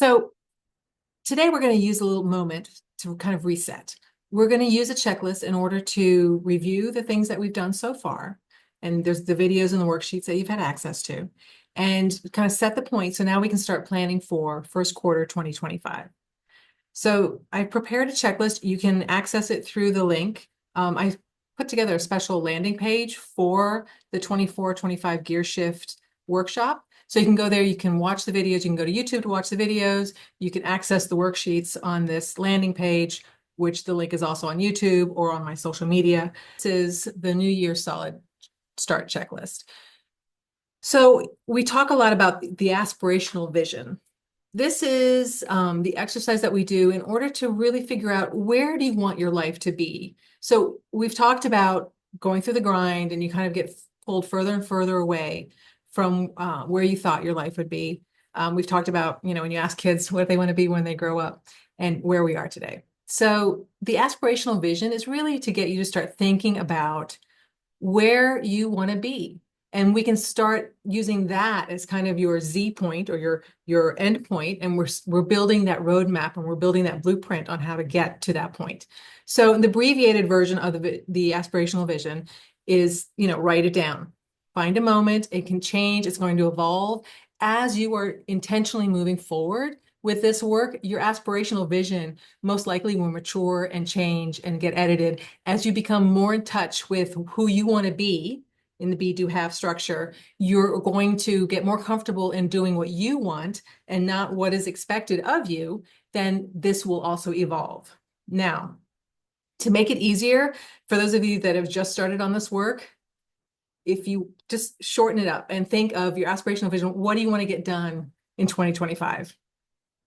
So today we're going to use a little moment to kind of reset. We're going to use a checklist in order to review the things that we've done so far. And there's the videos and the worksheets that you've had access to, and kind of set the point. So now we can start planning for first quarter 2025. So I prepared a checklist. You can access it through the link. I put together a special landing page for the 24-25 gear shift workshop. So you can go there, you can watch the videos, you can go to YouTube to watch the videos, you can access the worksheets on this landing page, which the link is also on YouTube or on my social media. This is the New Year Solid Start checklist. So we talk a lot about the aspirational vision. This is the exercise that we do in order to really figure out, where do you want your life to be? So we've talked about going through the grind and you kind of get pulled further and further away from where you thought your life would be. We've talked about, when you ask kids what they want to be when they grow up, and where we are today. So the aspirational vision is really to get you to start thinking about where you want to be. And we can start using that as kind of your Z point or your end point. And we're building that roadmap, and we're building that blueprint on how to get to that point. So the abbreviated version of the aspirational vision is, write it down. Find a moment. It can change. It's going to evolve as you are intentionally moving forward with this work. Your aspirational vision most likely will mature and change and get edited as you become more in touch with who you want to be in the be, do, have structure. You're going to get more comfortable in doing what you want and not what is expected of you. Then this will also evolve. Now, to make it easier for those of you that have just started on this work, if you just shorten it up and think of your aspirational vision, what do you want to get done in 2025?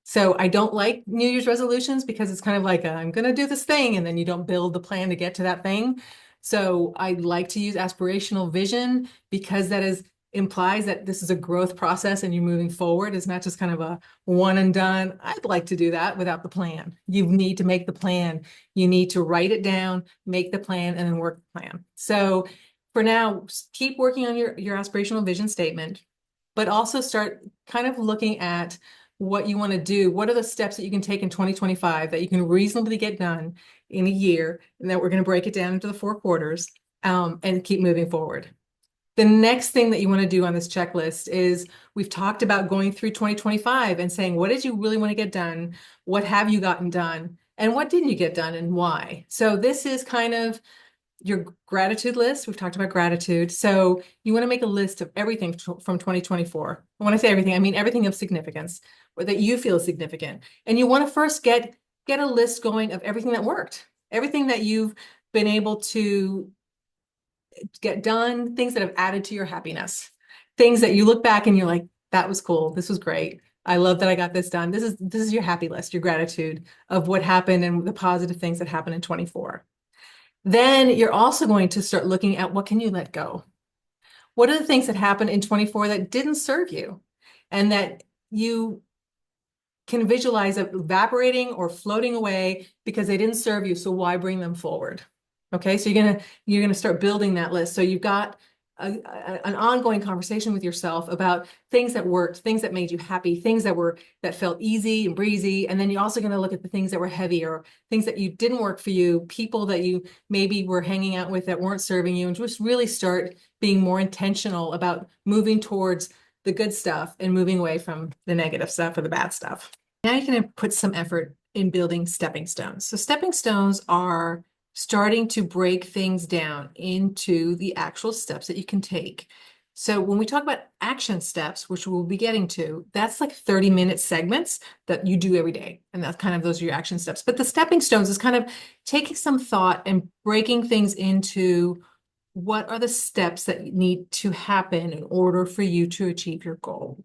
So I don't like New Year's resolutions, because it's kind of like I'm going to do this thing, and then you don't build the plan to get to that thing. So I like to use aspirational vision, because that implies that this is a growth process and you're moving forward. It's not just kind of a one and done. I'd like to do that without the plan. You need to make the plan. You need to write it down, make the plan, and then work the plan. So for now, keep working on your aspirational vision statement, but also start kind of looking at what you want to do. What are the steps that you can take in 2025 that you can reasonably get done in a year, and that we're going to break it down into the 4 quarters, and keep moving forward. The next thing that you want to do on this checklist is, we've talked about going through 2025 and saying, what did you really want to get done? What have you gotten done? And what didn't you get done, and why? So this is kind of your gratitude list. We've talked about gratitude. So you want to make a list of everything from 2024. When I say everything, I mean everything of significance, or that you feel significant. And you want to first get a list going of everything that worked, everything that you've been able to get done, things that have added to your happiness, things that you look back and you're like, that was cool. This was great. I love that I got this done. This is your happy list, your gratitude of what happened and the positive things that happened in 24. Then you're also going to start looking at, what can you let go? What are the things that happened in 24 that didn't serve you, and that you can visualize evaporating or floating away because they didn't serve you? So why bring them forward? Okay, so you're gonna start building that list. So you've got an ongoing conversation with yourself about things that worked, things that made you happy, things that felt easy and breezy. And then you're also going to look at the things that were heavy, or things that you didn't work for you, people that you maybe were hanging out with that weren't serving you, and just really start being more intentional about moving towards the good stuff and moving away from the negative stuff or the bad stuff. Now you can put some effort in building stepping stones. So stepping stones are starting to break things down into the actual steps that you can take. So when we talk about action steps, which we'll be getting to, that's like 30-minute segments that you do every day. And that's kind of, those are your action steps. But the stepping stones is kind of taking some thought and breaking things into, what are the steps that need to happen in order for you to achieve your goal.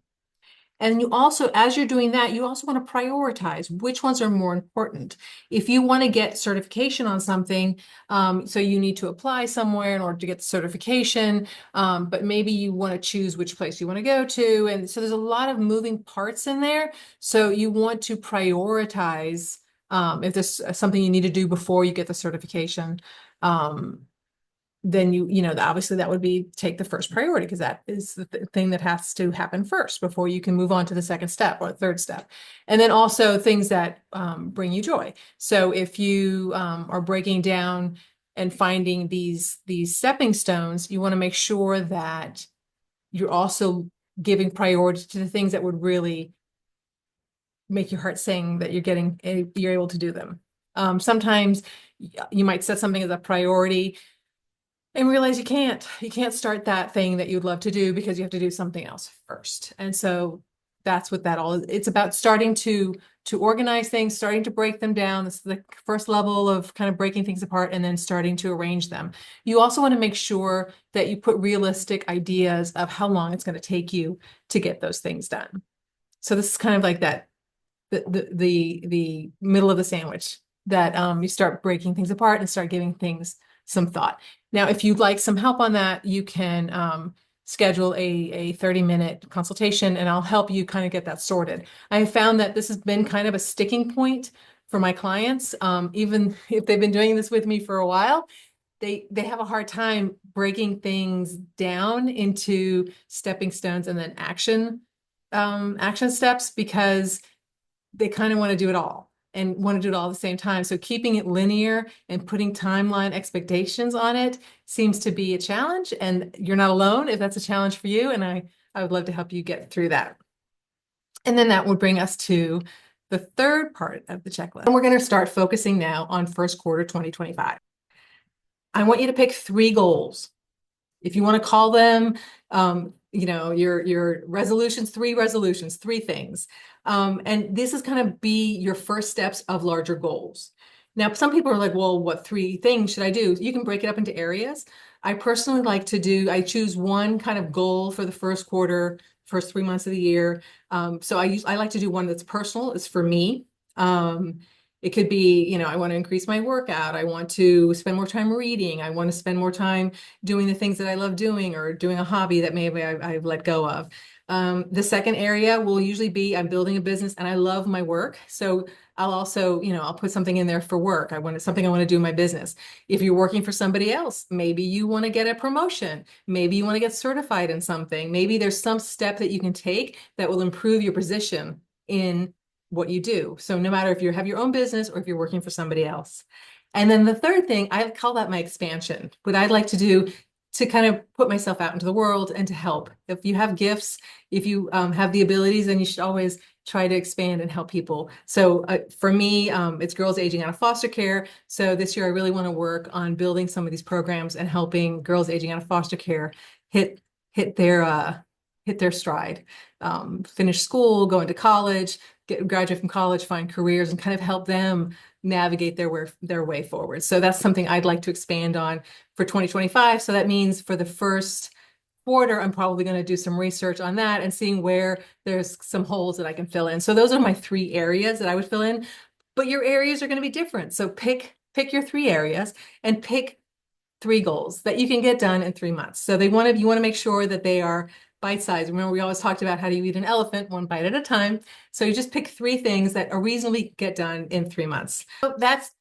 And you also, as you're doing that, you also want to prioritize which ones are more important. If you want to get certification on something, so you need to apply somewhere in order to get the certification, but maybe you want to choose which place you want to go to. And so there's a lot of moving parts in there. So you want to prioritize, if there's something you need to do before you get the certification. then obviously that would be take the first priority because that is the thing that has to happen first before you can move on to the second step or third step. And then also things that bring you joy. So if you are breaking down and finding these stepping stones, you want to make sure that you're also giving priority to the things that would really make your heart sing, that you're able to do them. Sometimes you might set something as a priority and realize you can't start that thing that you'd love to do because you have to do something else first. And so that's what that all is. It's about starting to organize things, starting to break them down. This is the first level of kind of breaking things apart and then starting to arrange them. You also want to make sure that you put realistic ideas of how long it's going to take you to get those things done. So this is kind of like that the middle of the sandwich that you start breaking things apart and start giving things some thought. Now, if you'd like some help on that, you can schedule a 30-minute consultation and I'll help you kind of get that sorted. I have found that this has been kind of a sticking point for my clients. Even if they've been doing this with me for a while, they have a hard time breaking things down into stepping stones and then action steps because they kind of want to do it all and want to do it all at the same time. So keeping it linear and putting timeline expectations on it seems to be a challenge. And you're not alone if that's a challenge for you. And I would love to help you get through that. And then that would bring us to the third part of the checklist. And we're going to start focusing now on first quarter 2025. I want you to pick 3 goals. If you want to call them, your resolutions, 3 things. And this is kind of be your first steps of larger goals. Now, some people are like, well, what 3 things should I do? You can break it up into areas. I personally like to I choose one kind of goal for the first quarter, first 3 months of the year. So I like to do one that's personal, it's for me. It could be, I want to increase my workout. I want to spend more time reading. I want to spend more time doing the things that I love doing or doing a hobby that maybe I've let go of. The second area will usually be I'm building a business and I love my work. So I'll also, I'll put something in there for work. Something I want to do in my business. If you're working for somebody else, maybe you want to get a promotion. Maybe you want to get certified in something. Maybe there's some step that you can take that will improve your position in what you do. So no matter if you have your own business or if you're working for somebody else. And then the third thing, I call that my expansion. What I'd like to do to kind of put myself out into the world and to help. If you have gifts, if you have the abilities, then you should always try to expand and help people. So for me, it's girls aging out of foster care. So this year I really want to work on building some of these programs and helping girls aging out of foster care hit their stride, finish school, go into college, graduate from college, find careers, and kind of help them navigate their way forward. So that's something I'd like to expand on for 2025. So that means for the first quarter, I'm probably going to do some research on that and seeing where there's some holes that I can fill in. So those are my 3 areas that I would fill in, but your areas are going to be different. So pick your 3 areas and pick 3 goals that you can get done in 3 months. So you want to make sure that they are bite-sized. Remember, we always talked about how do you eat an elephant, 1 bite at a time. So you just pick 3 things that are reasonably get done in 3 months. So that's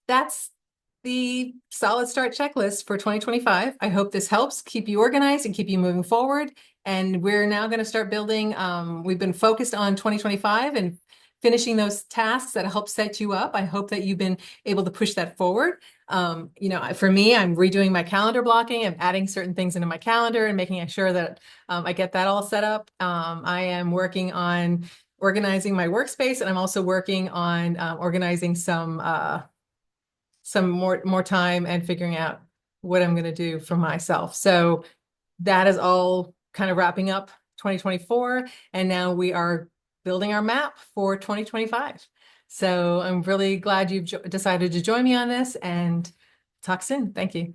the solid start checklist for 2025. I hope this helps keep you organized and keep you moving forward. And we're now going to start building. We've been focused on 2025 and finishing those tasks that help set you up. I hope that you've been able to push that forward. For me, I'm redoing my calendar blocking. I'm adding certain things into my calendar and making sure that I get that all set up. I am working on organizing my workspace, and I'm also working on organizing some more time and figuring out what I'm going to do for myself. So that is all kind of wrapping up 2024, and now we are building our map for 2025. So I'm really glad you've decided to join me on this, and talk soon. Thank you.